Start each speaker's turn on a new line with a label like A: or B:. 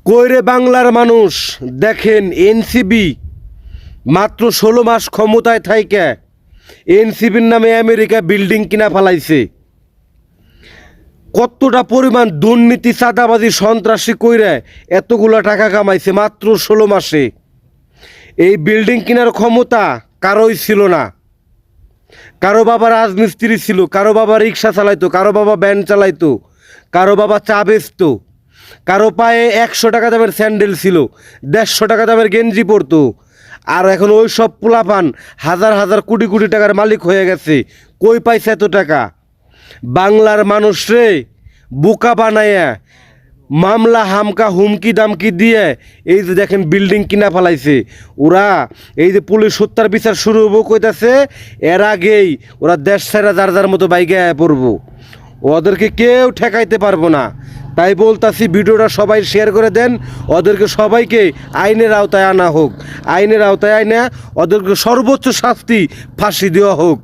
A: কইরে বাংলার মানুষ দেখেন এনসিবি মাত্র 16 মাস ক্ষমতায় থাইকা এনসিবির নামে আমেরিকা বিল্ডিং কিনা ফেলাইছে। কতটা পরিমাণ দুর্নীতি চাঁদাবাজি সন্ত্রাসী কইরে এতগুলা টাকা কামাইছে মাত্র 16 মাসে। এই বিল্ডিং কেনার ক্ষমতা কারোই ছিল না। কারো বাবা রাজমিস্ত্রি ছিল, কারো বাবা রিক্সা চালাইতো, কারো বাবা ভ্যান চালাইতো, কারো বাবা চা বেচতো, কারো পায়ে 100 টাকা দামের স্যান্ডেল ছিল, 150 টাকা দামের গেঞ্জি পরতো। আর এখন ওই সব পোলাপান হাজার হাজার কোটি কোটি টাকার মালিক হয়ে গেছে। কই পাইছে এত টাকা? বাংলার মানুষরে বোকা বানাইয়া মামলা হামকা হুমকি দামকি দিয়ে এই যে দেখেন বিল্ডিং কিনা ফেলাইছে। ওরা এই যে পুলিশ হত্যার বিচার শুরু হবো কইতাছে, এর আগেই ওরা দেশ ছেড়ে যার যার মতো বাইকে পড়বো। ওদেরকে কেউ ঠেকাইতে পারবো না। তাই বলতাছি ভিডিওটা সবাই শেয়ার করে দেন, ওদেরকে সবাইকে আইনের আওতায় আনা হোক। আইনের আওতায় আইনা ওদেরকে সর্বোচ্চ শাস্তি ফাঁসি দেওয়া হোক।